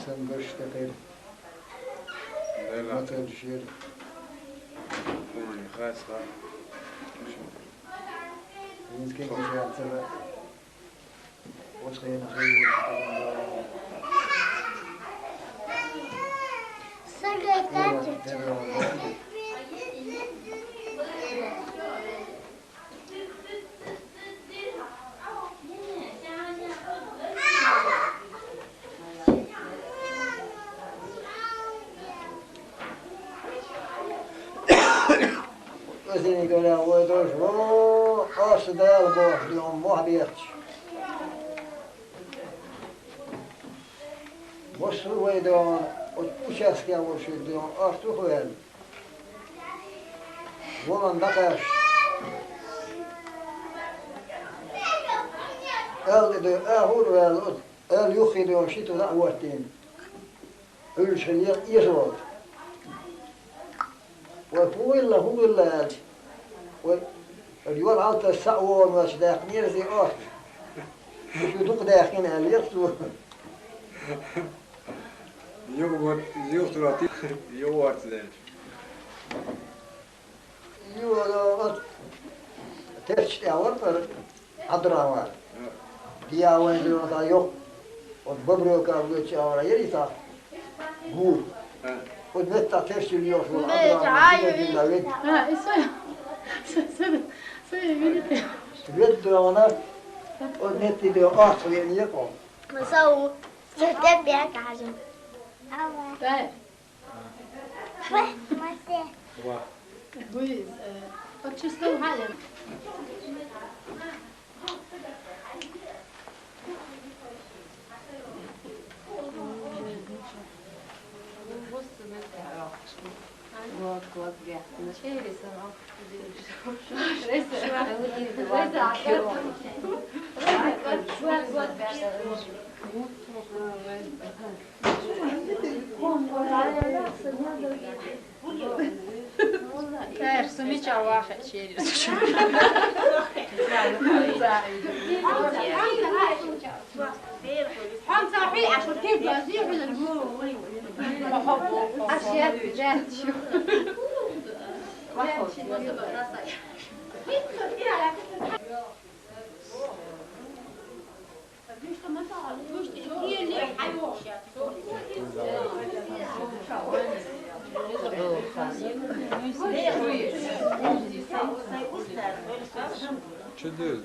sen görüşte ما تنشير يعني خاصة يمكن كشان سبع وصينا خير Seni gören oydur, o aşıda bu diyorum muhabbet. Boşu oydur, o uçaskıya boşu diyorum, artık öyle. Bunun da kaç. El diyor, ahur vel, el yuhi diyor, şitu da uğrattın. Öyle şey yaşıyor. وهو إلا واليوم عالت السعوان واش داخنير زي أخت شو دوق داخين على يرسو يوم يوتراتي يوارت ذلك يو ترشت أول عدراوان دياوان ديون دا يوم وببرو كابلو تشاورا يريتا هو ودمتا ترشي اليوم شو عدراوان ولد أنا ودمتي ديو أخت وين يقوم مسوي تتبعك عجم طيب ما سي كويس قلت شو تسوي حالك ارسمي واحد شيء حن صاحي عشان كيف يصير أشياء ذات شو شدود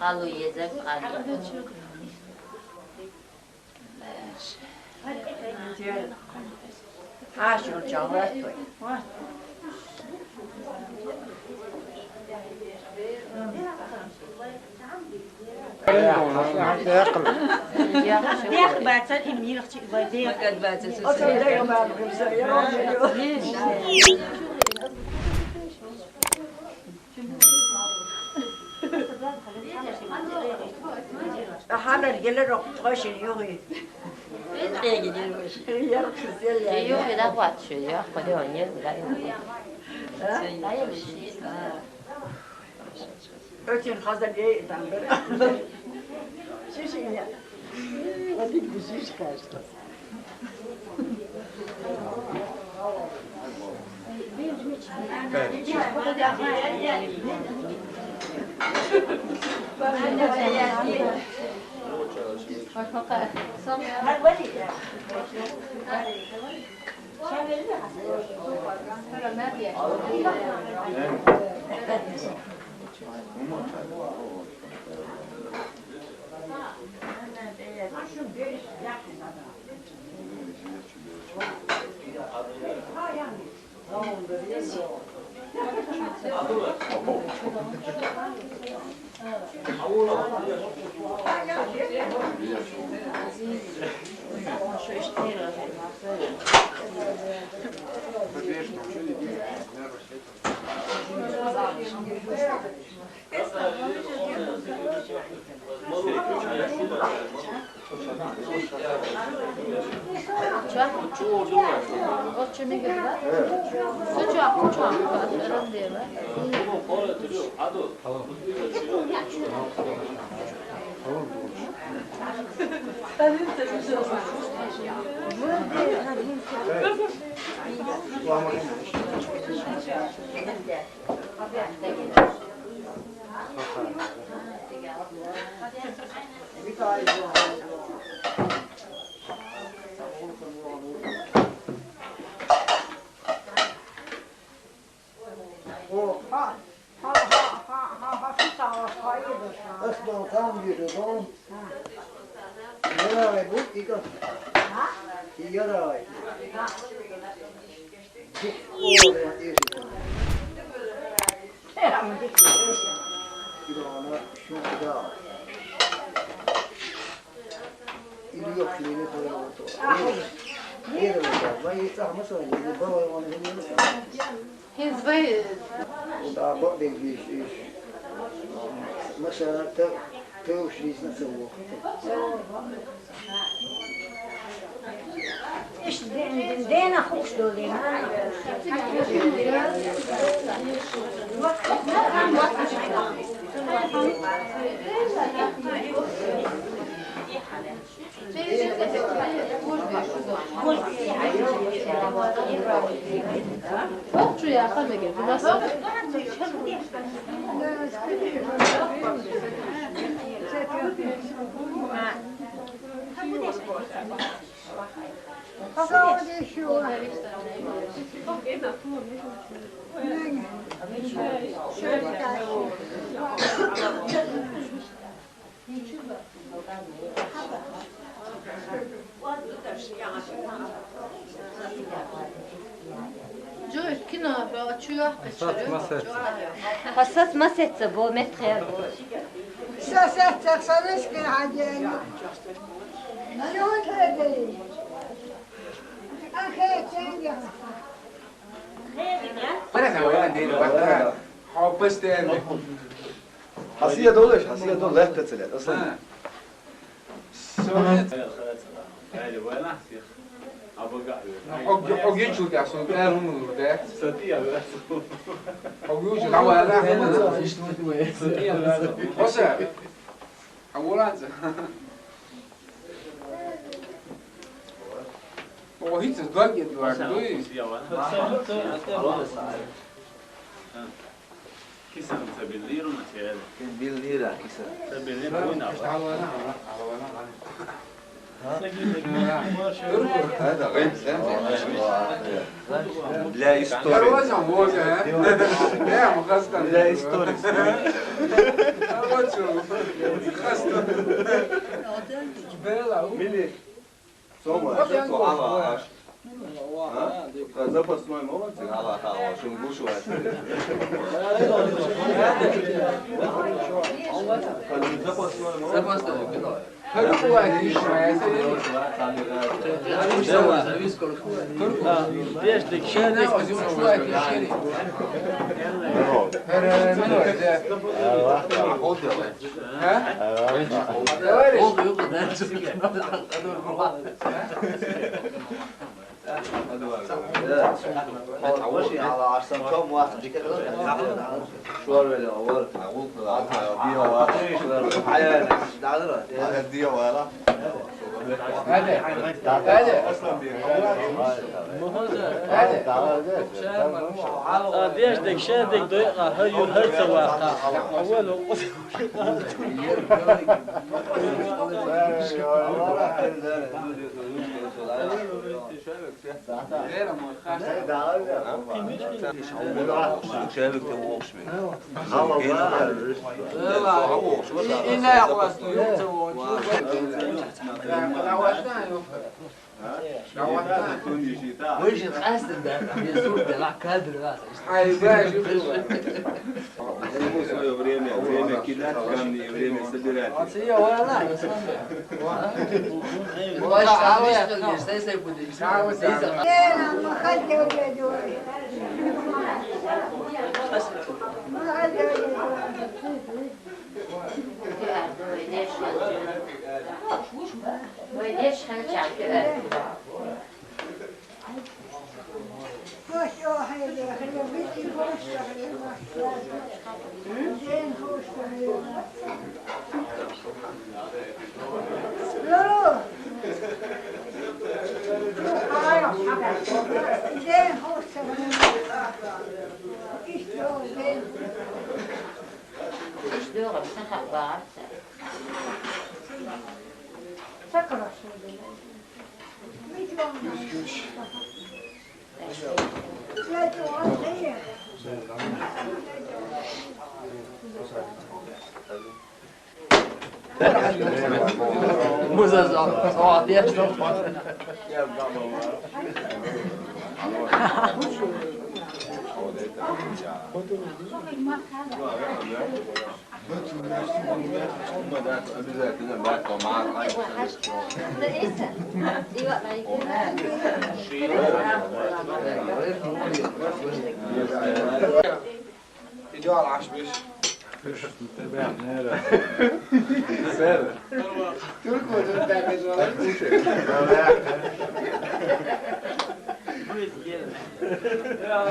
قالوا يزك قالوا عاشوا الجوات ديك باتن إمي رختي بديك قد باتت أحنا الجل رق تغش اليومي يوم لا وقت شو يا خدي ونيل لا أتين خزن إيه تعمل شو يا وديك بسيش كاشتا Otçu ne gibi var? Suçak, atlarım diye var. Aslan tam yürüdüm. Yaray bu iki. Yaray. Dik oraya eriştim. İlana şurada. İli yok şeyini koyamadı. Yeri var. Ben yıkama söyledi. Bana onu bilmiyorum. His way. O da bak dengi iş. Mesela tevşiz nasıl bu? İşte dene hoş dolayım. Otçu ya, kalma gibi. Nasıl? Joy, kino, açıyor. Hassas masetse bu metre bu. Sesat çaksanız ki hacı. Yok edeyim. Akı sen ya. Bana sen öyle değil. Bak حبست يعني حصية دولة حصية دولة لا تتسلل أصلا حقين شو ده عشان ده هم ده حقين شو ده ولا هم بص أولا هو هيك تضايق دلوقتي Kisa مسبلير ومسيرة. بالليرة كيسة مسبلير وين هذا غير لا يستوري لا يستوري ملي سوما شفتوا على запас мой молодцы, Allah Allah, şunu bu şu var. Запас мой молодцы. Запас da yok. Hadi bu var iş ya. Biești Şey ne o zaman şu var ki şey. Ha? Evet. Oldu yok da تعوشي على عرسان كم واحد دي كده شوار ولا اول معقول دي هو حياه دي ولا هذا اصلا biești شادك دقيقة هيو هاي سواقة أوله شابك تبوش من إلا يقوس ويش القاسم ده يسوق ده كادر время кидать камни, время собирать. هي ولا واش عاوز يستيسي بدي انا ما خدت ولدي ما خدت ولدي ليش خلجع كده خوش هيدا خلي بيتي خوش زين خوش لا زين خوش زين ايش دوغة بس بعرف سكر موزة صوت يا إيجار عشبش يا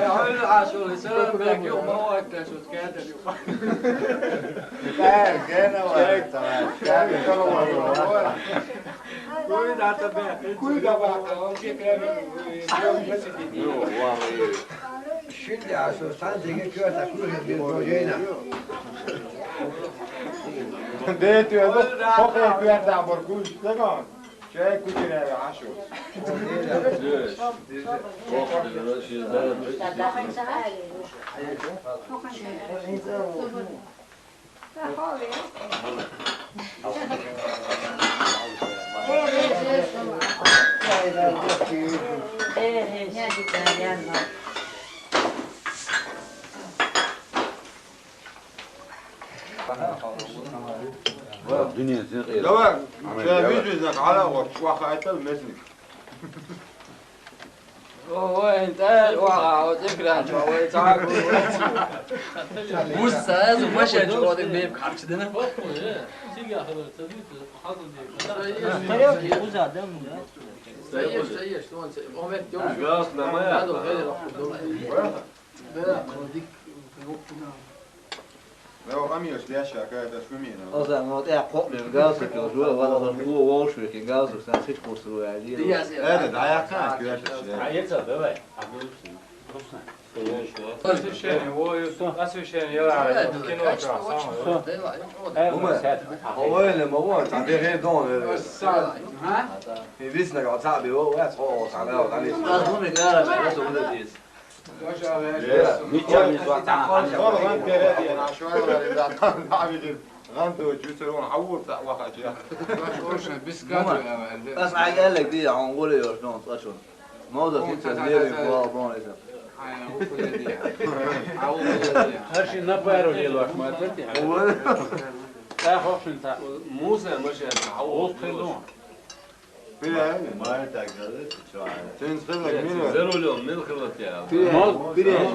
عمل عاشور سلام بك يوم ما هو أكل شو تكاد اليوم Şimdi asıl sanki köy takılıyor bir projeyine. ديت يا بس فوق الكويت تاع بركوش تمام شاي كوتشي يا عاشو الدنيا تغير لو شايفينك على وخايت المسك هو انت وقع وتكره شوي تعال موسى هذا ماشي شو هذا بيب كارش دنا سيش شلون هم يوم هذا غير لو أميوش ليش كذا شومينا أصلاً ما تأع قبل الجاز كجوا ولا هو وولش في جاز وسان سيش كورسوا يعني هذا دعاء كان كذا عيتها بواي هو لما هو تعبي غير دون في بيسنا قاعد تعبي هو صوت على عليه لازم نقرا بس ولا ديس بس معك قال لك دي عن قولي يا شلون شلون موضوع في تسليم وابون اذا هرشي نبارو لي الوقت ما تنتي لا خوفش انت موسى مش عوض خلون ما تقدرش تنسخلك مين زرو اليوم من خلط يا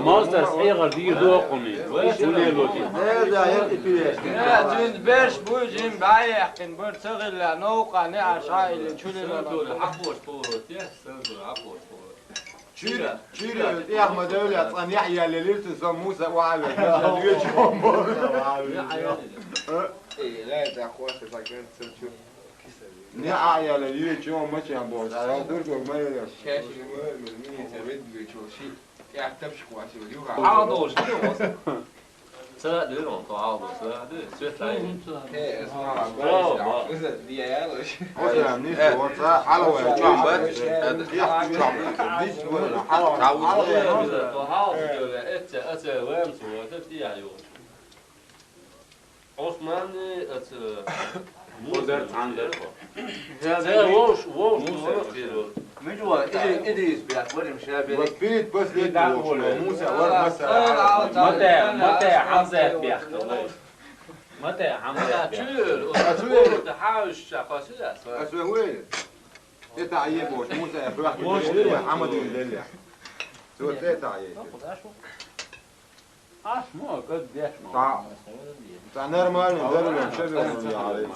ماستر صغير دي ذوقني ولي لوتي هذا يلقي فيه لا جند برش بوجين بايح كن بر تغل نوقع نع شايل شو اللي حقوش فورت يا سنتو حقوش فورت شيري يا احمد دولة صن يحيى اللي ليلته موسى وعلى يجيهم لا يا اخوات ساكن تسلشو نعيا لليوم ماشي عم بقول على دورك ما يلاش شاشة من تبد بيشوشي يعتبش قواسي وديو عاضو شنو وصل سلا ديرون تو عاضو سلا دير سويت عين ايه اسمع بس دي يالش هذا منيش وصا حلوة عثماني مودرت عندك هذا ووش مجوا ادريس بيعتبر مشابه بيت بس موسى ورا بس متى حمزة بيحكي متى حمزة شو تحاوش قصيدة اسوي وين تعيب وش موسى يفرح محمد بن دليا سوى تعيب Asma, قد يسمع. تاع نورمال نديرو شبه يعني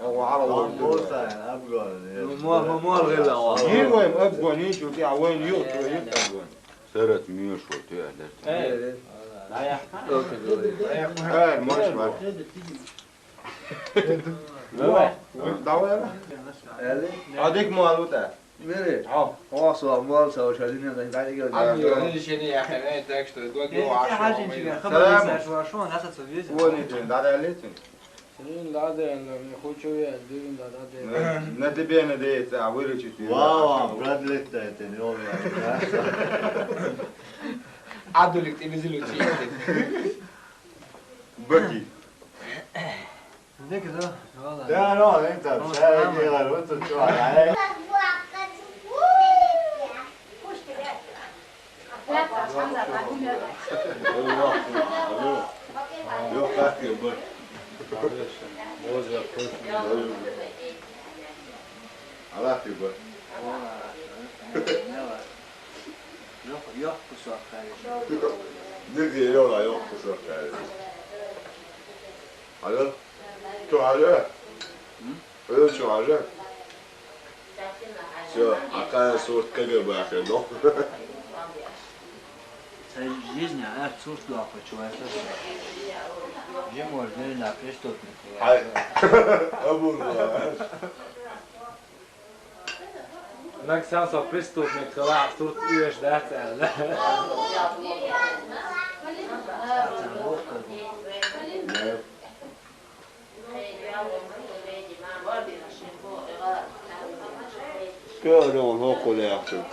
هو عرض بوسة يعني أبغى مو غير لا هي وين أبغى نيجي وتاع وين يوت صارت ميوش وتاع ايه لا يا ايه مش بقى دعوة هذيك مالوته ميري واصل مال سوى شادين هذا بعد يقول عمي شنو يا اخي ما تكشت دوك شو الناس تسوي وين ده عليتين سنين لعده يعني يخوض شوية يديرون ده ندي بين دي تاع ويرجي واو براد ليت تاني يوم يعني عدوا لك تنزلوا شيء بكي ديك ده لا لا انت مش غير وانت تشوف على يو فاكر بك علاقتي بك يحكوا نجي يلا يوقف يعني على شو حاجة؟ شو حاجة؟ شو عقال صوت كذب يا أخي نو жизнь а отцу что почувствовать где можно на преступник هاي أبو Nak sam sa pristupnik hrvat, tu ideš deca, da? Kör on hokoleaksen.